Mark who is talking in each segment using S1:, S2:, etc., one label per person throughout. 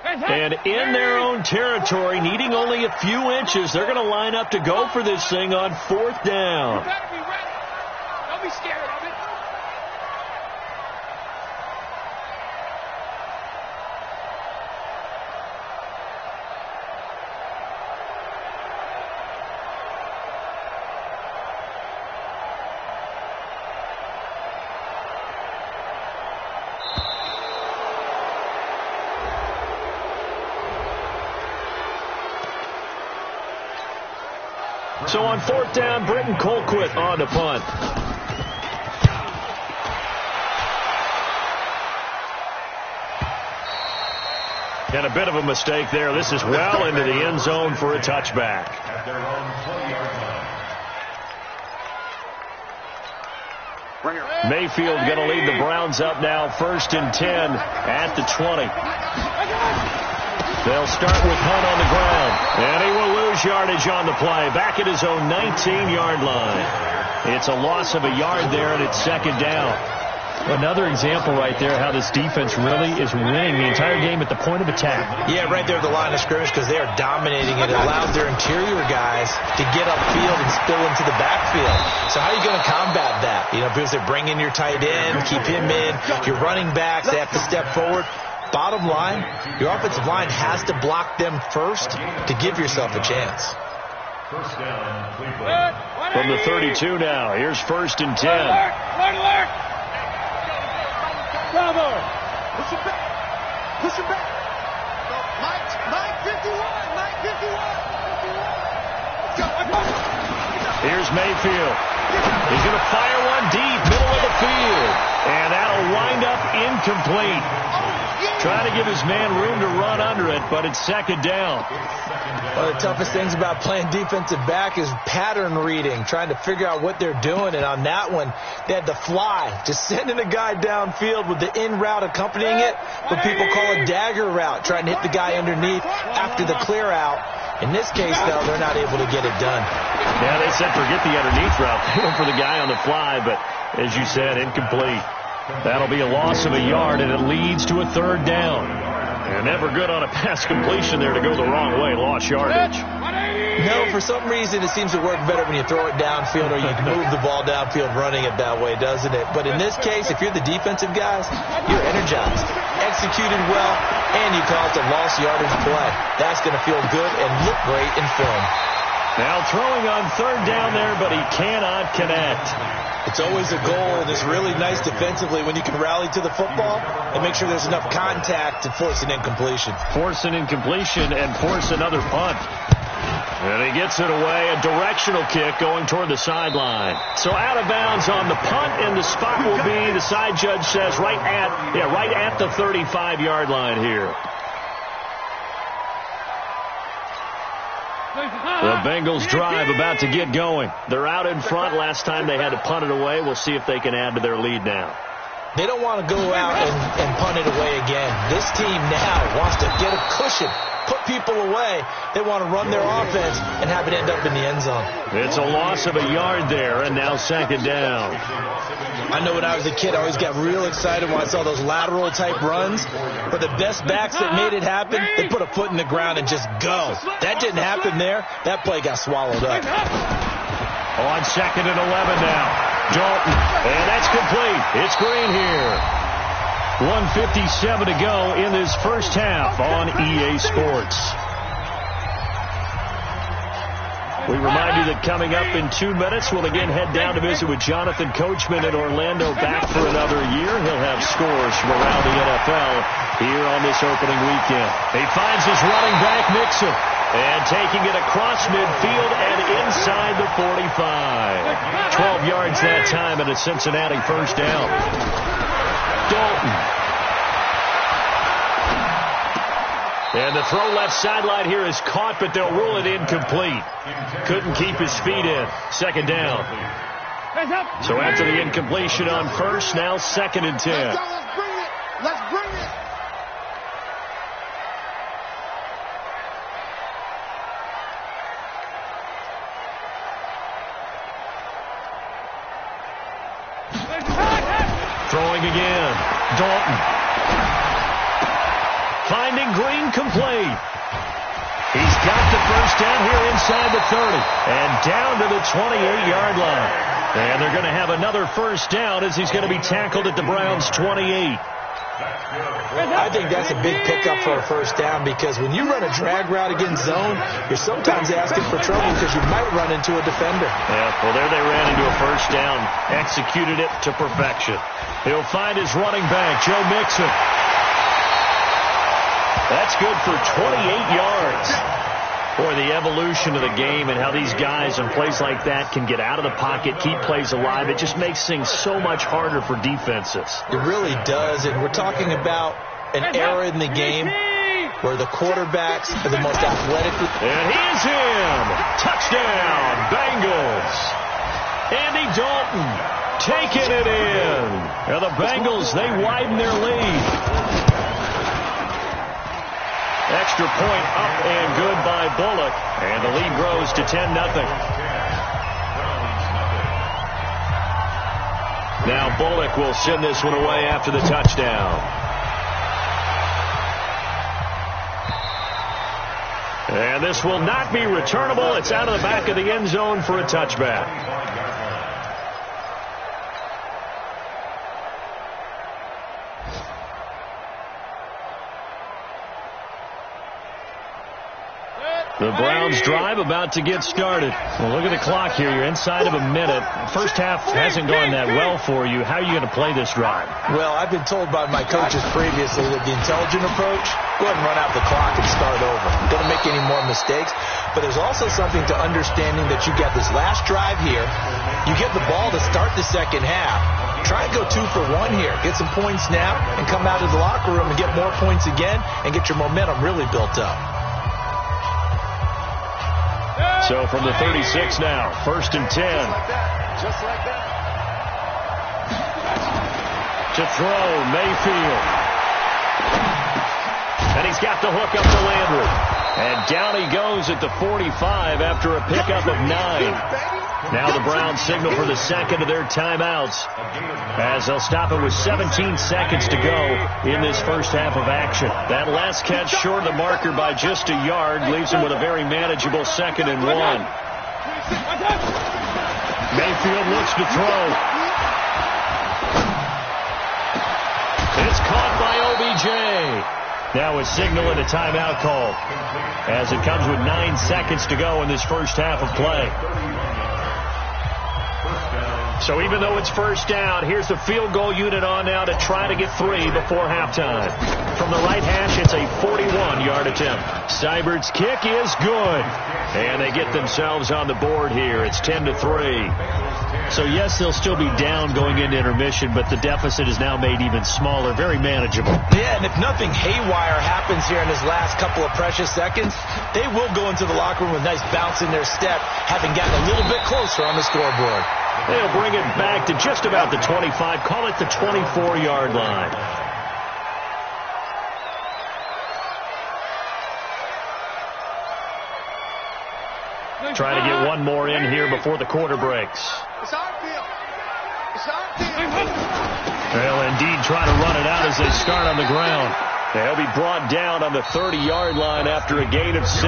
S1: And in their own territory, needing only a few inches, they're going to line up to go for this thing on 4th down.
S2: You better be ready. Don't be scared of it.
S1: So on 4th down, Britton Colquitt on the punt. And a bit of a mistake there. This is well into the end zone for a touchback. Mayfield going to lead the Browns up now, 1st and 10 at the 20. They'll start with Hunt on the ground, and he will lose yardage on the play, back at his own 19-yard line. It's a loss of a yard there, and it's 2nd down.
S3: Another example right there how this defense really is winning the entire game at the point of attack.
S4: Yeah, right there at the line of scrimmage, because they are dominating it. It allows their interior guys to get upfield and spill into the backfield. So how are you going to combat that? You know, because they bring in your tight end, keep him in. Your running backs, they have to step forward. Bottom line, your offensive line has to block them first to give yourself a chance.
S1: From the 32 now, here's 1st and 10.
S2: Alert! Bravo!
S5: Push him back. Mike 51.
S1: Here's Mayfield. He's going to fire one deep, middle of the field. And that'll wind up incomplete. Trying to give his man room to run under it, but it's 2nd down.
S4: One of the toughest things about playing defensive back is pattern reading, trying to figure out what they're doing. And on that one, they had to fly, just sending a guy downfield with the in route accompanying it, what people call a dagger route, trying to hit the guy underneath after the clear out. In this case, though, they're not able to get it done.
S1: Yeah, they said forget the underneath route. They went for the guy on the fly, but as you said, incomplete. That'll be a loss of a yard, and it leads to a 3rd down. And never good on a pass completion there to go the wrong way. Lost yardage.
S4: No, for some reason it seems to work better when you throw it downfield or you move the ball downfield running it that way, doesn't it? But in this case, if you're the defensive guys, you're energized, executed well, and you caused a lost yardage play. That's going to feel good and look great in film.
S1: Now throwing on 3rd down there, but he cannot connect.
S4: It's always a goal, and it's really nice defensively when you can rally to the football and make sure there's enough contact to force an incompletion.
S1: Force an incompletion and force another punt. And he gets it away, a directional kick going toward the sideline. So out of bounds on the punt, and the spot will be, the side judge says, right at the 35-yard line here. The Bengals drive about to get going. They're out in front. Last time they had to punt it away. We'll see if they can add to their lead now.
S4: They don't want to go out and punt it away again. This team now wants to get a cushion, put people away. They want to run their offense and have it end up in the end zone.
S1: It's a loss of a yard there, and now 2nd down.
S4: I know when I was a kid, I always got real excited when I saw those lateral-type runs. But the best backs that made it happen, they put a foot in the ground and just go. That didn't happen there. That play got swallowed up.
S1: On 2nd and 11 now. Dalton, and that's complete. It's Green here. 1:57 to go in this first half on EA Sports. We remind you that coming up in 2 minutes, we'll again head down to visit with Jonathan Coachman in Orlando, back for another year. He'll have scores from around the NFL here on this opening weekend. He finds his running back, Mixon, and taking it across midfield and inside the 45. 12 yards that time, and a Cincinnati 1st down. Dalton. And the throw left sideline here is caught, but they'll rule it incomplete. Couldn't keep his feet in. 2nd down. So after the incompletion on 1st, now 2nd and 10.
S5: Let's bring it. Let's bring it.
S1: Throwing again. Dalton. finding Green complete. He's got the first down here inside the 30 and down to the 28-yard line. And they're going to have another first down as he's going to be tackled at the Browns' 28.
S4: I think that's a big pickup for a first down because when you run a drag route against zone, you're sometimes asking for trouble because you might run into a defender.
S1: Yeah, well, there they ran into a first down, executed it to perfection. He'll find his running back, Joe Mixon. That's good for 28 yards. Boy, the evolution of the game and how these guys in plays like that can get out of the pocket, keep plays alive, it just makes things so much harder for defenses.
S4: It really does, and we're talking about an era in the game where the quarterbacks are the most athletic.
S1: And here's him. Touchdown, Bengals. Andy Dalton taking it in. And the Bengals, they widen their lead. Extra point up and good by Bullock. And the lead grows to 10-0. Now Bullock will send this one away after the touchdown. And this will not be returnable. It's out of the back of the end zone for a touchback. The Browns drive about to get started. Well, look at the clock here. You're inside of a minute. First half hasn't gone that well for you. How are you going to play this drive?
S4: Well, I've been told by my coaches previously that the intelligent approach, go ahead and run out the clock and start over. Don't make any more mistakes. But there's also something to understanding that you get this last drive here. You get the ball to start the second half. Try and go 2 for 1 here. Get some points now and come out of the locker room and get more points again and get your momentum really built up.
S1: So from the 36 now, 1st and 10.
S5: Just like that.
S1: To throw, Mayfield. And he's got the hook up to Landry. And down he goes at the 45 after a pickup of 9. Now the Browns signal for the second of their timeouts as they'll stop it with 17 seconds to go in this first half of action. That last catch short of the marker by just a yard leaves him with a very manageable 2nd and 1. Mayfield looks to throw. It's caught by OBJ. Now a signal and a timeout call as it comes with 9 seconds to go in this first half of play. So even though it's first down, here's the field goal unit on now to try to get 3 before halftime. From the right hash, it's a 41-yard attempt. Seibert's kick is good. And they get themselves on the board here. It's 10-3. So, yes, they'll still be down going into intermission, but the deficit is now made even smaller, very manageable.
S4: Yeah, and if nothing haywire happens here in his last couple of precious seconds, they will go into the locker room with a nice bounce in their step, having gotten a little bit closer on the scoreboard.
S1: They'll bring it back to just about the 25, call it the 24-yard line. Trying to get one more in here before the quarter breaks.
S5: It's our field. It's our field.
S1: They'll indeed try to run it out as they start on the ground. They'll be brought down on the 30-yard line after a gain of 6.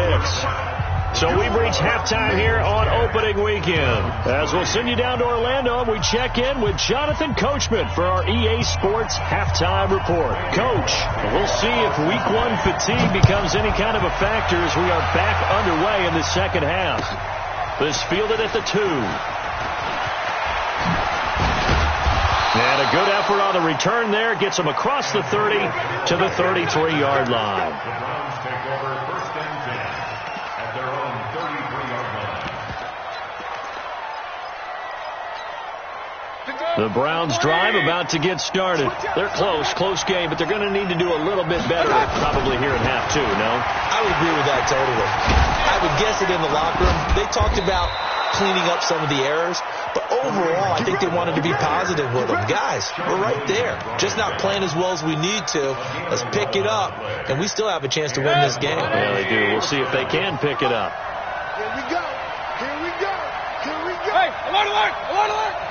S1: So we've reached halftime here on opening weekend. As we'll send you down to Orlando, and we check in with Jonathan Coachman for our EA Sports halftime report. Coach, we'll see if week 1 fatigue becomes any kind of a factor as we are back underway in the second half. This fielded at the 2. And a good effort on the return there. Gets them across the 30 to the 33-yard line. The Browns drive about to get started. They're close game, but they're going to need to do a little bit better probably here in half 2, no?
S4: I would agree with that totally. I would guess it in the locker room. They talked about cleaning up some of the errors, but overall I think they wanted to be positive with them. Guys, we're right there. Just not playing as well as we need to. Let's pick it up, and we still have a chance to win this game.
S1: Yeah, they do. We'll see if they can pick it up.
S5: Here we go. Here we go. Here we go.
S2: Hey, alert, alert, alert, alert.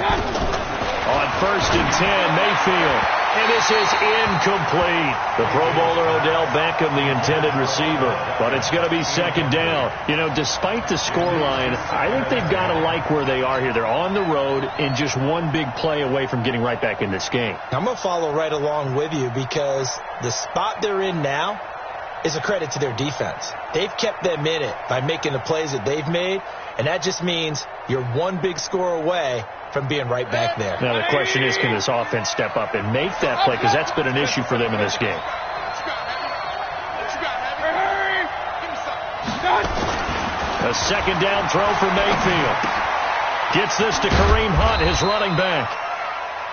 S1: On 1st and 10, Mayfield. And this is incomplete. The Pro Bowler Odell Beckham, the intended receiver. But it's going to be second down. You know, despite the scoreline, I think they've got to like where they are here. They're on the road and just one big play away from getting right back in this game.
S4: I'm going to follow right along with you because the spot they're in now is a credit to their defense. They've kept them in it by making the plays that they've made, and that just means you're one big score away from being right back there.
S1: Now the question is, can this offense step up and make that play? Because that's been an issue for them in this game. A second down throw for Mayfield. Gets this to Kareem Hunt, his running back.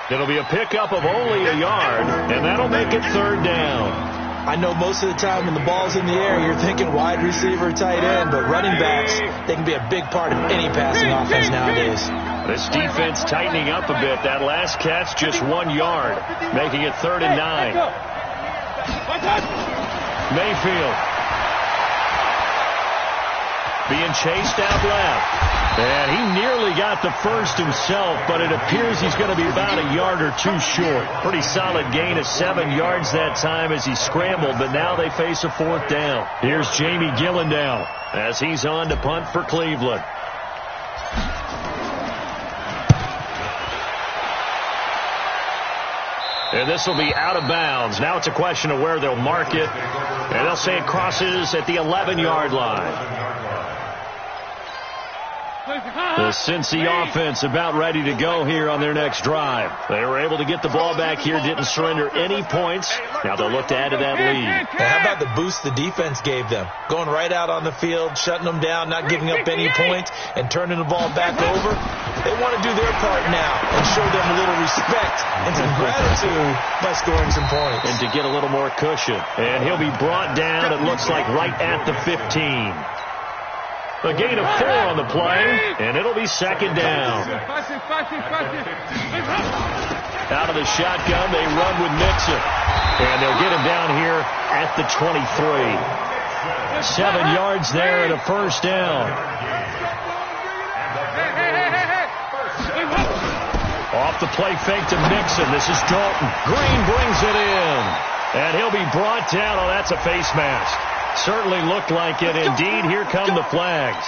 S1: It'll be a pickup of only a yard, and that'll make it third down.
S4: I know most of the time when the ball's in the air, you're thinking wide receiver, tight end, but running backs, they can be a big part of any passing offense nowadays.
S1: This defense tightening up a bit. That last catch, just 1 yard, making it 3rd and 9. Mayfield being chased out left. And he nearly got the first himself, but it appears he's going to be about a yard or two short. Pretty solid gain of 7 yards that time as he scrambled, but now they face a 4th down. Here's Jamie Gillendow as he's on to punt for Cleveland. And this will be out of bounds. Now it's a question of where they'll mark it. And they'll say it crosses at the 11-yard line. The Cincy offense about ready to go here on their next drive. They were able to get the ball back here, didn't surrender any points. Now they'll look to add to that lead.
S4: Now how about the boost the defense gave them? Going right out on the field, shutting them down, not giving up any points, and turning the ball back over. They want to do their part now and show them a little respect and some gratitude by scoring some points.
S1: And to get a little more cushion. And he'll be brought down, it looks like, right at the 15. A gain of 4 on the play, and it'll be second down. Out of the shotgun, they run with Mixon. And they'll get him down here at the 23. 7 yards there and a first down. Off the play fake to Mixon. This is Dalton. Green brings it in. And he'll be brought down. Oh, that's a face mask. Certainly looked like it. Indeed, here come the flags.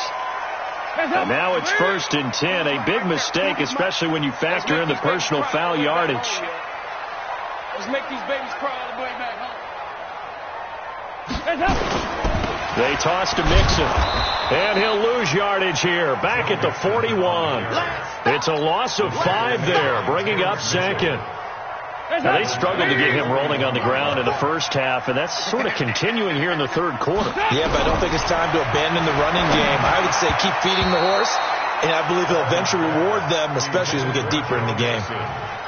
S1: And now it's 1st and 10. A big mistake, especially when you factor in the personal foul yardage.
S2: Let's make these babies cry all the way back home.
S1: They toss to Mixon. And he'll lose yardage here. Back at the 41. It's a loss of 5 there, bringing up second. Now, they struggled to get him rolling on the ground in the first half, and that's sort of continuing here in the third quarter.
S4: Yeah, but I don't think it's time to abandon the running game. I would say keep feeding the horse, and I believe he'll eventually reward them, especially as we get deeper in the game.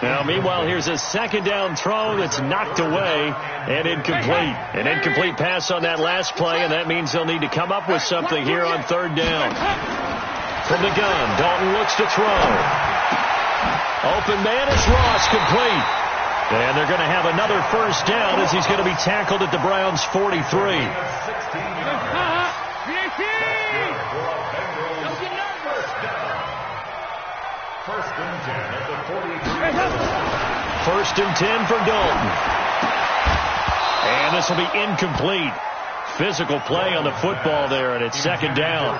S1: Now, meanwhile, here's a second down throw that's knocked away and incomplete. An incomplete pass on that last play, and that means they'll need to come up with something here on 3rd down. From the gun, Dalton looks to throw. Open man is Ross, complete. And they're going to have another first down as he's going to be tackled at the Browns' 43. First and 10 for Dalton. And this will be incomplete. Physical play on the football there, and it's second down.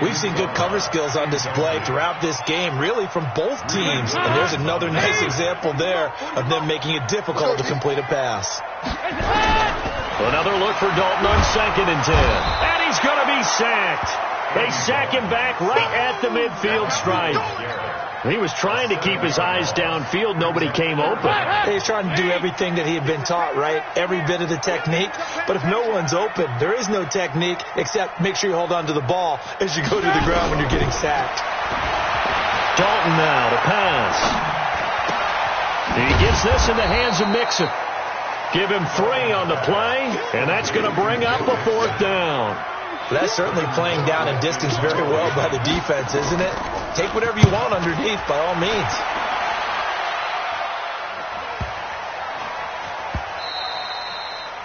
S4: We've seen good cover skills on display throughout this game, really from both teams. And there's another nice example there of them making it difficult to complete a pass.
S1: Another look for Dalton on 2nd and 10. And he's going to be sacked. They sack him back right at the midfield stripe. He was trying to keep his eyes downfield. Nobody came open.
S4: He's trying to do everything that he had been taught, right? Every bit of the technique. But if no one's open, there is no technique except make sure you hold on to the ball as you go to the ground when you're getting sacked.
S1: Dalton now to pass. He gets this in the hands of Mixon. Give him 3 on the play, and that's going to bring up a 4th down.
S4: That's certainly playing down and distance very well by the defense, isn't it? Take whatever you want underneath, by all means.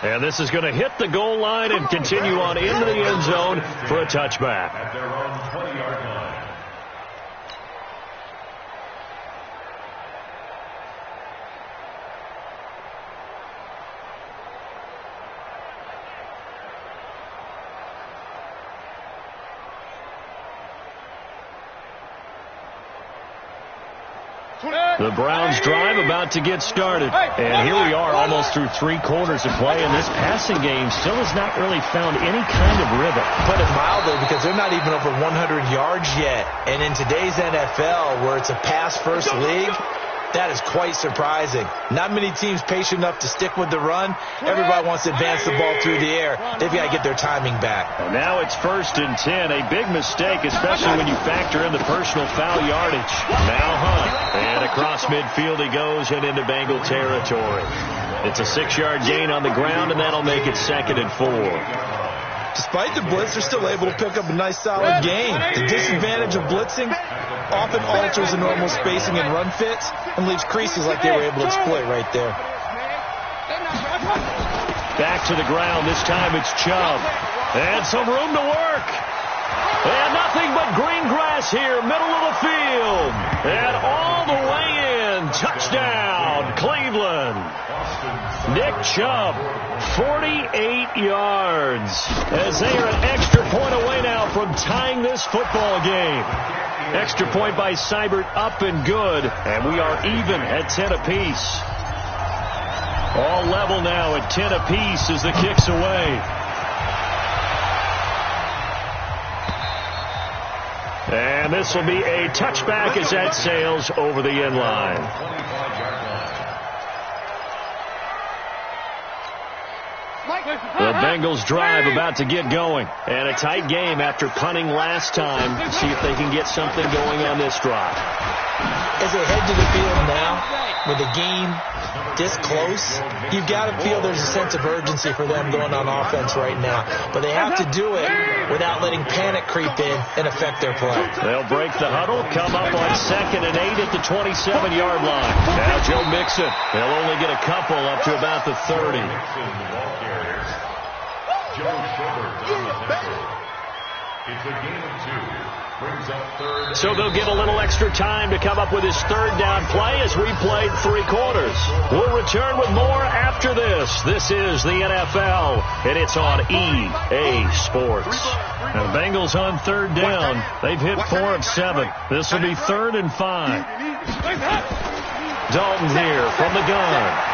S1: And this is going to hit the goal line and continue on into the end zone for a touchback.
S6: At their own 20-yard line.
S1: The Browns drive about to get started. And here we are almost through 3 quarters of play, and this passing game still has not really found any kind of rhythm.
S4: Put it mildly, because they're not even over 100 yards yet. And in today's NFL, where it's a pass-first league, that is quite surprising. Not many teams patient enough to stick with the run. Everybody wants to advance the ball through the air. They've got to get their timing back.
S1: And now it's 1st and 10. A big mistake, especially when you factor in the personal foul yardage. Now Hunt. And across midfield he goes and into Bengal territory. It's a 6-yard gain on the ground, and that'll make it 2nd and 4.
S4: Despite the blitz, they're still able to pick up a nice, solid gain. The disadvantage of blitzing often alters the normal spacing and run fits and leaves creases like they were able to exploit right there.
S1: Back to the ground. This time it's Chubb. And some room to work. And nothing but green grass here, middle of the field. And all the way in. Touchdown, Cleveland. Nick Chubb, 48 yards. As they are an extra point away now from tying this football game. Extra point by Seibert, up and good. And we are even at 10 apiece. All level now at 10 apiece as the kick's away. And this will be a touchback as that sails over the end line. The Bengals drive about to get going. And a tight game after punting last time. See if they can get something going on this drive.
S4: As they head to the field now, with the game this close, you've got to feel there's a sense of urgency for them going on offense right now. But they have to do it without letting panic creep in and affect their play.
S1: They'll break the huddle, come up on 2nd and 8 at the 27-yard line. Now Joe Mixon. They'll only get a couple up to about the 30.
S6: Joe Schobert on the tackle. It's a gain of 2. Brings up 3rd.
S1: So they'll get a little extra time to come up with his 3rd down play as we played 3 quarters. We'll return with more after this. This is the NFL, and it's on EA Sports. Now the Bengals on 3rd down. They've hit 4 of 7. This will be 3rd and 5. Dalton here from the gun.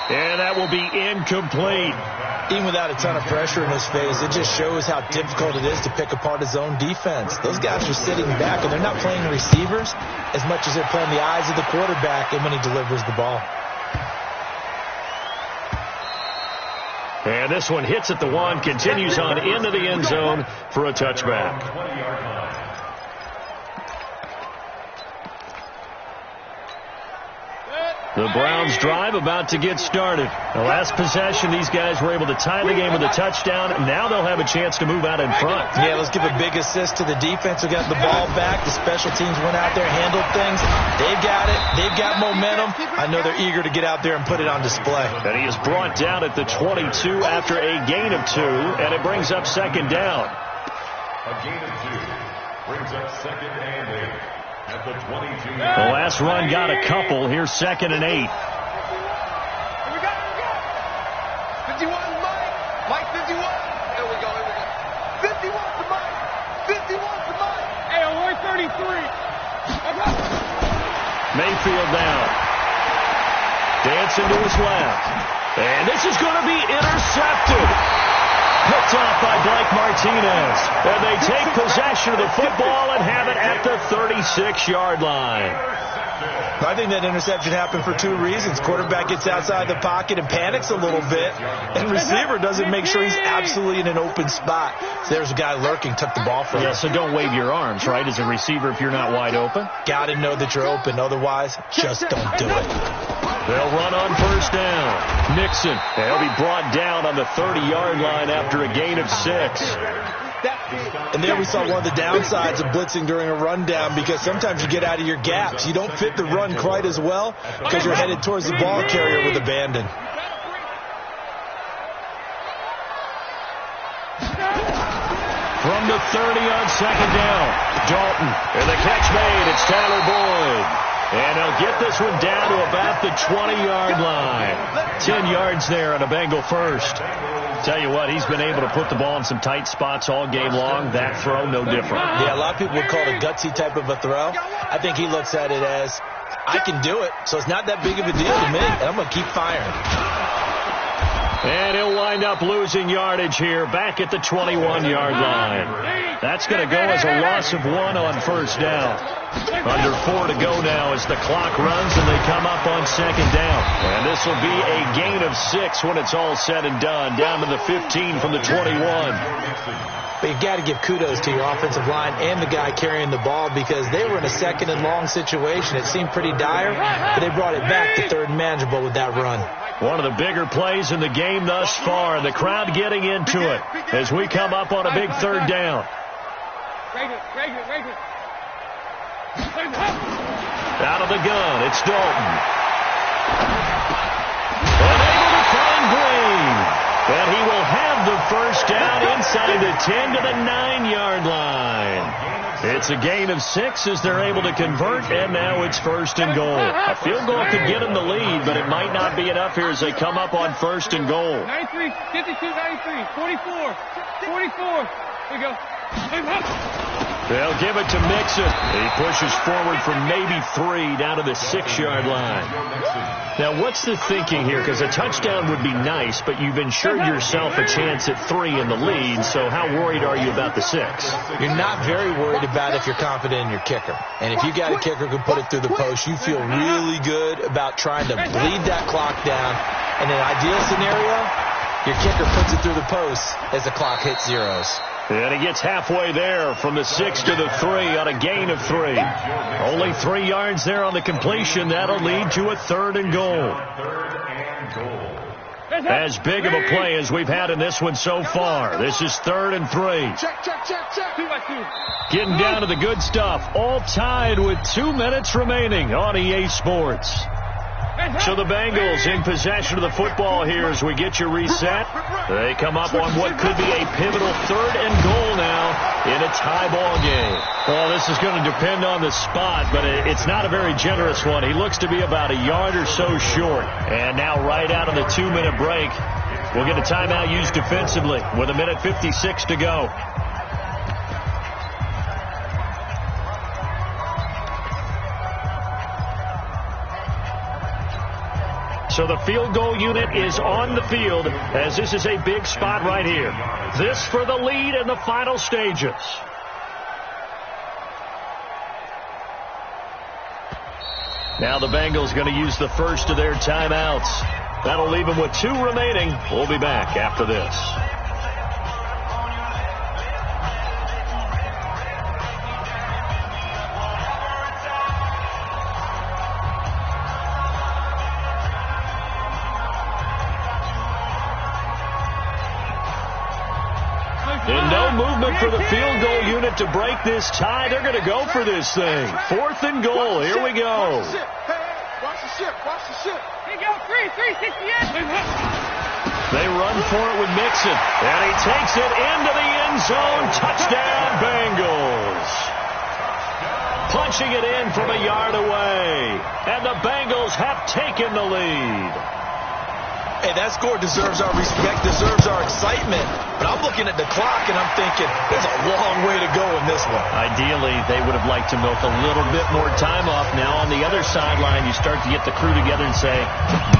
S1: And that will be incomplete.
S4: Even without a ton of pressure in his face, it just shows how difficult it is to pick apart his own defense. Those guys are sitting back, and they're not playing receivers as much as they're playing the eyes of the quarterback and when he delivers the ball.
S1: And this one hits at the 1, continues on into the end zone for a touchback. The Browns drive about to get started. The last possession, these guys were able to tie the game with a touchdown. Now they'll have a chance to move out in front.
S4: Yeah, let's give a big assist to the defense who got the ball back. The special teams went out there, handled things. They've got it. They've got momentum. I know they're eager to get out there and put it on display.
S1: And he is brought down at the 22 after a gain of 2, and it brings up 2nd down.
S6: A gain of 2 brings up 2nd and 8. At the 22.
S1: The last run got a couple. Here's 2nd and 8.
S2: Here we go. 51 Mike. Mike 51. There we go. 51 to Mike. 51 to Mike. Hey, only 33.
S1: Mayfield down. Dancing to his left. And this is going to be intercepted. Picked off by Blake Martinez. And they take possession of the football and have it at the 36-yard line.
S4: I think that interception happened for 2 reasons. Quarterback gets outside the pocket and panics a little bit. And receiver doesn't make sure he's absolutely in an open spot. So there's a guy lurking, took the ball from him.
S1: Yeah, so don't wave your arms, right, as a receiver if you're not wide open.
S4: Got to know that you're open. Otherwise, just don't do it.
S1: They'll run on 1st down. Mixon. They'll be brought down on the 30-yard line after a gain of 6.
S4: And there we saw one of the downsides of blitzing during a rundown, because sometimes you get out of your gaps. You don't fit the run quite as well because you're headed towards the ball carrier with abandon.
S1: From the 30 on 2nd down. Dalton. And the catch made. It's Tyler Boyd. And they'll get this one down to about the 20-yard line. 10 yards there and a Bengal first. Tell you what, he's been able to put the ball in some tight spots all game long. That throw, no different.
S4: Yeah, a lot of people would call it a gutsy type of a throw. I think he looks at it as, I can do it, so it's not that big of a deal to me, and I'm going to keep firing.
S1: And he'll wind up losing yardage here back at the 21-yard line. That's going to go as a loss of 1 on first down. Under 4 to go now as the clock runs and they come up on second down. And this will be a gain of 6 when it's all said and done, down to the 15 from the 21.
S4: But you've got to give kudos to your offensive line and the guy carrying the ball because they were in a second and long situation. It seemed pretty dire, but they brought it back to third and manageable with that run.
S1: One of the bigger plays in the game thus far. The crowd getting into it as we come up on a big third down. Out of the gun, it's Dalton. And able to find Green. And he will have the first down inside the 10 to the 9-yard line. It's a gain of 6 as they're able to convert, and now it's first and goal. A field goal could get them the lead, but it might not be enough here as they come up on first and goal.
S2: 93, 52, 93, 44, 44. Here we go.
S1: They'll give it to Mixon. He pushes forward from maybe 3 down to the 6-yard line. Now, what's the thinking here? Because a touchdown would be nice, but you've ensured yourself a chance at 3 in the lead, so how worried are you about the 6?
S4: You're not very worried about if you're confident in your kicker. And if you got a kicker who can put it through the post, you feel really good about trying to bleed that clock down. In an ideal scenario, your kicker puts it through the post as the clock hits zeros.
S1: And he gets halfway there from the 6 to the 3 on a gain of 3. Only 3 yards there on the completion. That'll lead to a third and goal. As big of a play as we've had in this one so far. This is 3rd and 3.
S5: Check. 2 by 2.
S1: Getting down to the good stuff. All tied with 2 minutes remaining on EA Sports. So the Bengals in possession of the football here as we get you reset. They come up on what could be a pivotal 3rd and goal now in a tie ball game. Well, this is going to depend on the spot, but it's not a very generous one. He looks to be about a yard or so short. And now right out of the 2-minute break, we'll get a timeout used defensively with 1:56 to go. So the field goal unit is on the field as this is a big spot right here. This for the lead in the final stages. Now the Bengals going to use the first of their timeouts. That'll leave them with 2 remaining. We'll be back after this. And no movement for the field goal unit to break this tie. They're going to go for this thing. 4th and goal. Here we go.
S5: Watch the ship.
S2: Here we go. 368.
S1: They run for it with Mixon. And he takes it into the end zone. Touchdown, Bengals. Punching it in from a yard away. And the Bengals have taken the lead.
S4: Hey, that score deserves our respect, deserves our excitement. But I'm looking at the clock, and I'm thinking, there's a long way to go in this one.
S1: Ideally, they would have liked to milk a little bit more time off. Now, on the other sideline, you start to get the crew together and say,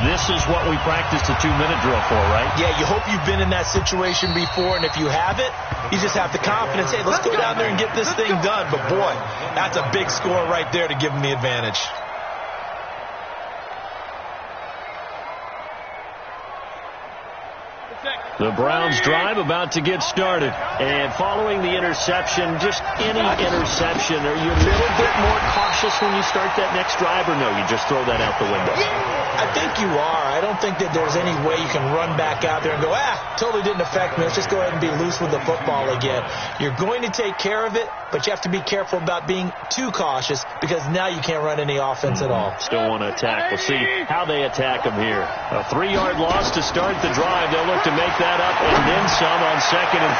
S1: this is what we practiced a 2-minute drill for, right?
S4: Yeah, you hope you've been in that situation before, and if you haven't, you just have the confidence, hey, let's go down there and get this thing done. But, boy, that's a big score right there to give them the advantage.
S1: The Browns drive about to get started. And following the interception, just any interception, are you a little bit more cautious when you start that next drive, or no, you just throw that out the window?
S4: I think you are. I don't think that there's any way you can run back out there and go, totally didn't affect me. Let's just go ahead and be loose with the football again. You're going to take care of it. but you have to be careful about being too cautious because now you can't run any offense at all.
S1: Still want to attack. We'll see how they attack them here. A 3-yard loss to start the drive. They'll look to make that up and then some on 2nd and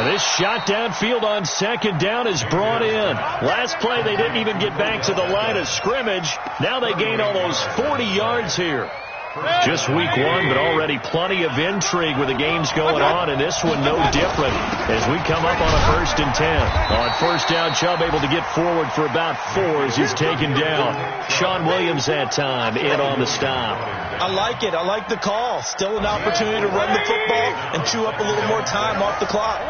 S1: 13. This shot downfield on 2nd down is brought in. Last play, they didn't even get back to the line of scrimmage. Now they gain almost 40 yards here. Just week 1, but already plenty of intrigue with the games going on, and this one no different as we come up on a 1st and 10. On 1st down, Chubb able to get forward for about 4 as he's taken down. Sean Williams that time in on the stop.
S4: I like it. I like the call. Still an opportunity to run the football and chew up a little more time off the clock.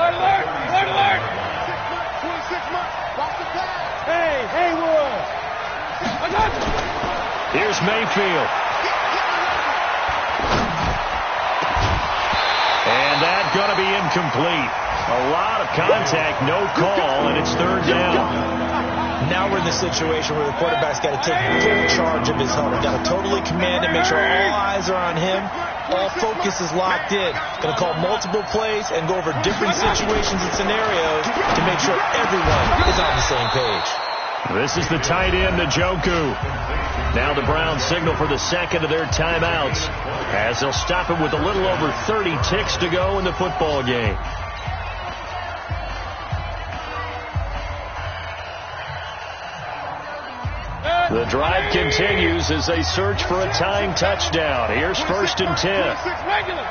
S2: Hey, Wood. I got you.
S1: Here's Mayfield. And that's going to be incomplete. A lot of contact, no call, and it's 3rd down.
S4: Now we're in the situation where the quarterback's got to take full charge of his helmet. Got to totally command it, make sure all eyes are on him. All focus is locked in. Going to call multiple plays and go over different situations and scenarios to make sure everyone is on the same page.
S1: This is the tight end, Njoku. Now the Browns signal for the 2nd of their timeouts as they'll stop it with a little over 30 ticks to go in the football game. The drive continues as they search for a tying touchdown. Here's 1st and 10.
S2: Regular.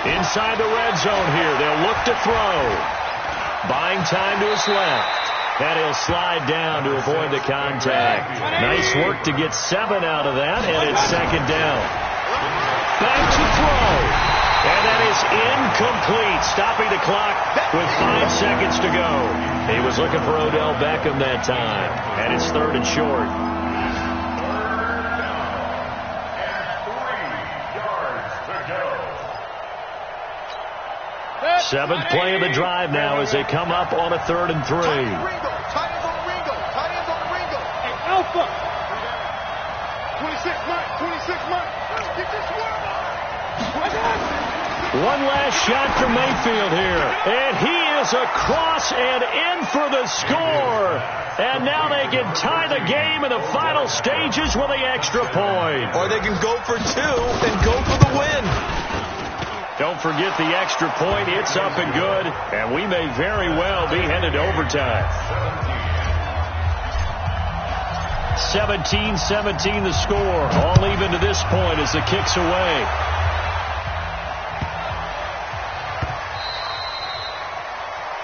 S1: Inside the red zone here. They'll look to throw. Buying time to his left. And he'll slide down to avoid the contact. Nice work to get 7 out of that, and it's 2nd down. Back to throw. And that is incomplete. Stopping the clock with 5 seconds to go. He was looking for Odell Beckham that time. And it's 3rd and short. 7th play of the drive now as they come up on a 3rd and 3.
S5: Tight ends on Ringo.
S2: Hey, Alpha.
S5: 26 months. Get this
S1: One last shot for Mayfield here. And he is across and in for the score. And now they can tie the game in the final stages with the extra point.
S4: Or they can go for 2 and go for the win.
S1: Don't forget the extra point. It's up and good. And we may very well be headed to overtime. 17-17 the score. All even to this point as the kick's away.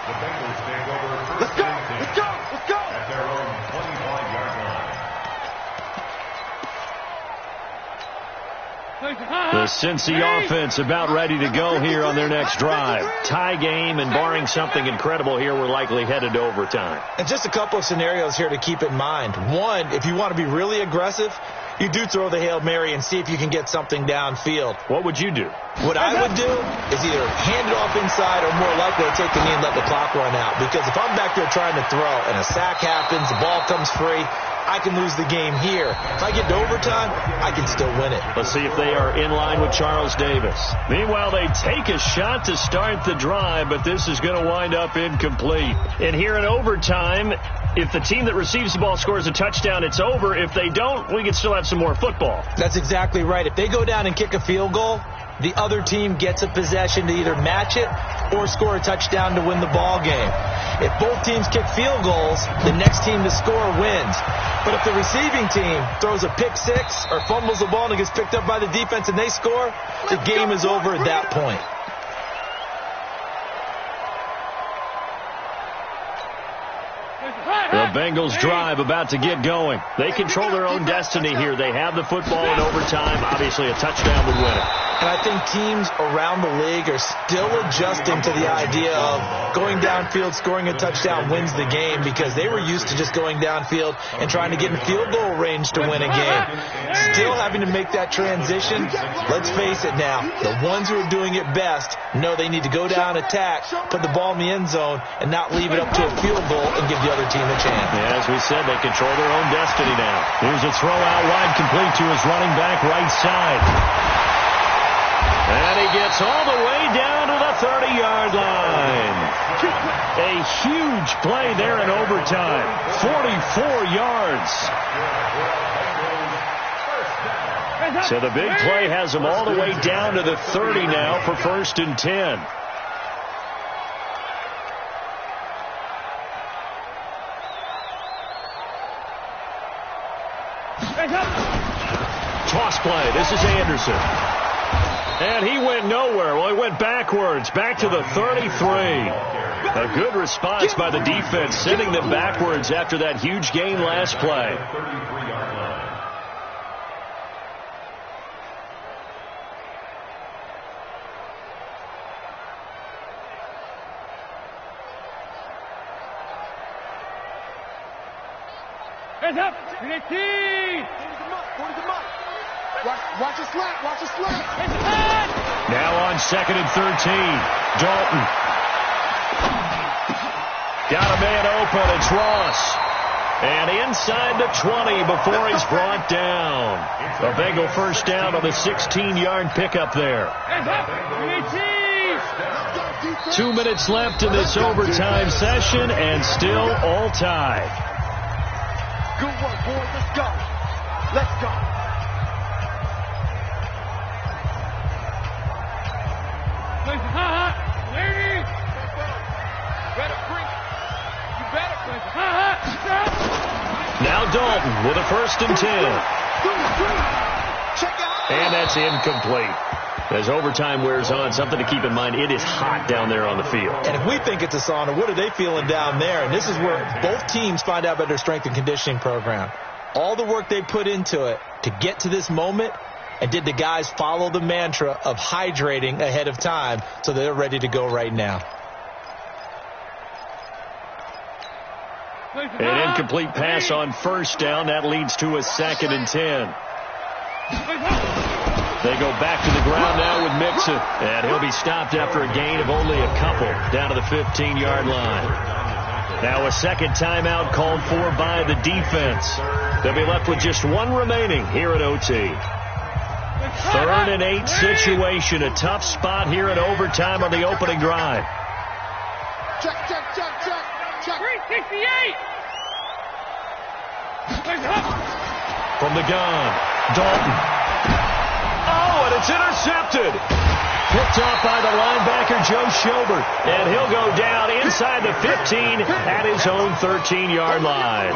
S6: The Bengals take over 1st and 10 at their own 25-yard line.
S1: The Cincy offense about ready to go here on their next drive. Tie game, and barring something incredible here, we're likely headed to overtime.
S4: And just a couple of scenarios here to keep in mind. One, if you want to be really aggressive, you do throw the Hail Mary and see if you can get something downfield.
S1: What would you do?
S4: What I would do is either hand it off inside or more likely to take the knee and let the clock run out. Because if I'm back there trying to throw and a sack happens, the ball comes free, I can lose the game here. If I get to overtime, I can still win it.
S1: Let's see if they are in line with Charles Davis. Meanwhile, they take a shot to start the drive, but this is going to wind up incomplete. And here in overtime, if the team that receives the ball scores a touchdown, it's over. If they don't, we can still have some more football.
S4: That's exactly right. If they go down and kick a field goal, the other team gets a possession to either match it or score a touchdown to win the ball game. If both teams kick field goals, the next team to score wins. But if the receiving team throws a pick six or fumbles the ball and it gets picked up by the defense and they score, the game is over at that point.
S1: The Bengals drive about to get going. They control their own destiny here. They have the football in overtime. Obviously, a touchdown would win it.
S4: And I think teams around the league are still adjusting to the idea of going downfield, scoring a touchdown wins the game, because they were used to just going downfield and trying to get in field goal range to win a game. Still having to make that transition. Let's face it now, the ones who are doing it best know they need to go down, attack, put the ball in the end zone, and not leave it up to a field goal and give the other team a chance.
S1: Yeah, as we said, they control their own destiny now. Here's a throw out wide, complete to his running back right side. And he gets all the way down to the 30-yard line. A huge play there in overtime. 44 yards. So the big play has them all the way down to the 30 now for 1st and 10. Toss play. This is Anderson. And he went nowhere. Well, he went backwards, back to the 33. A good response by the defense, sending them backwards after that huge gain last play.
S2: Hands up! 18! Watch the slant. Watch the slant.
S1: Now on 2nd and 13. Dalton. Got a man open. It's Ross. And inside the 20 before he's brought down. A Bengal first down on the 16-yard pickup there. 2 minutes left in this overtime session, and still all tied.
S5: Good work, boys. Let's go. Let's go.
S1: Now Dalton with a 1st and 10. And that's incomplete. As overtime wears on, something to keep in mind, it is hot down there on the field.
S4: And if we think it's a sauna, what are they feeling down there? And this is where both teams find out about their strength and conditioning program. All the work they put into it to get to this moment, and did the guys follow the mantra of hydrating ahead of time so they're ready to go right now?
S1: An incomplete pass on 1st down. That leads to a 2nd and 10. They go back to the ground now with Mixon. And he'll be stopped after a gain of only a couple down to the 15-yard line. Now a second timeout called for by the defense. They'll be left with just one remaining here at OT. 3rd and 8 situation. A tough spot here in overtime on the opening drive.
S5: Check.
S2: 368.
S1: From the gun, Dalton. Oh, and it's intercepted. Picked off by the linebacker, Joe Schobert. And he'll go down inside the 15 at his own 13-yard line.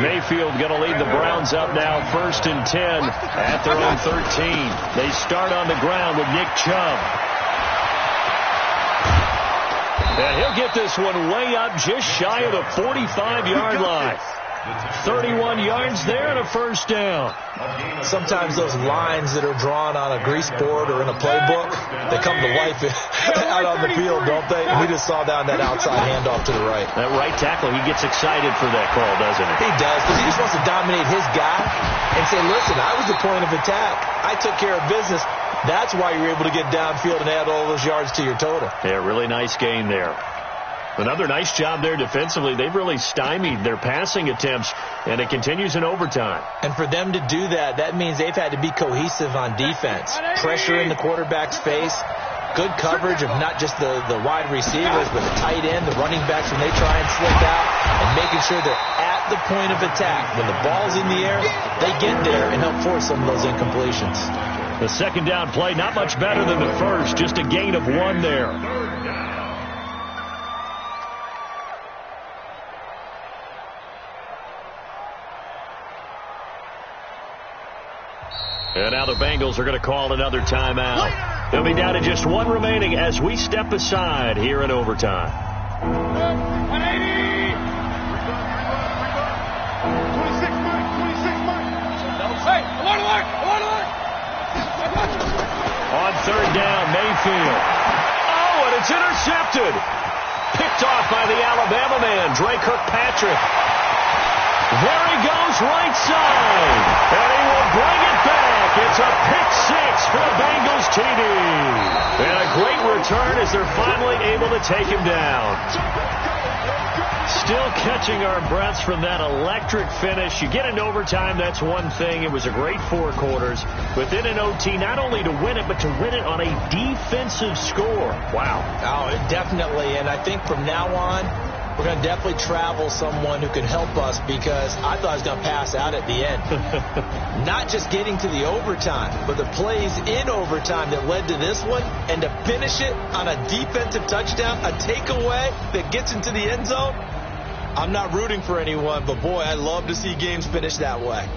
S1: Mayfield going to lead the Browns up now 1st and 10 at their own 13. They start on the ground with Nick Chubb. And he'll get this one way up just shy of the 45-yard line. 31 yards there and a 1st down.
S4: Sometimes those lines that are drawn on a grease board or in a playbook, they come to life out on the field, don't they? We just saw down that outside handoff to the right.
S1: That right tackle, he gets excited for that call, doesn't he?
S4: He does, because he just wants to dominate his guy and say, listen, I was the point of attack. I took care of business. That's why you're able to get downfield and add all those yards to your total.
S1: Yeah, really nice gain there. Another nice job there defensively. They've really stymied their passing attempts, and it continues in overtime.
S4: And for them to do that, that means they've had to be cohesive on defense. Pressure in the quarterback's face, good coverage of not just the wide receivers, but the tight end, the running backs when they try and slip out, and making sure they're at the point of attack. When the ball's in the air, they get there and help force some of those incompletions.
S1: The second down play, not much better than the first, just a gain of 1 there. And now the Bengals are going to call another timeout. They'll be down to just 1 remaining as we step aside here in overtime.
S2: 180. 26 Mike. Hey, alert.
S1: third down, Mayfield. Oh, and it's intercepted. Picked off by the Alabama man, Dre Kirkpatrick. There he goes, right side. And he will bring it back. It's a pick six for the Bengals TD. And a great return as they're finally able to take him down. Still catching our breaths from that electric finish. You get into overtime, that's one thing. It was a great 4 quarters. Within an OT, not only to win it, but to win it on a defensive score. Wow.
S4: Oh, definitely. And I think from now on, we're going to definitely travel someone who can help us, because I thought I was going to pass out at the end. Not just getting to the overtime, but the plays in overtime that led to this one, and to finish it on a defensive touchdown, a takeaway that gets into the end zone. I'm not rooting for anyone, but boy, I love to see games finish that way.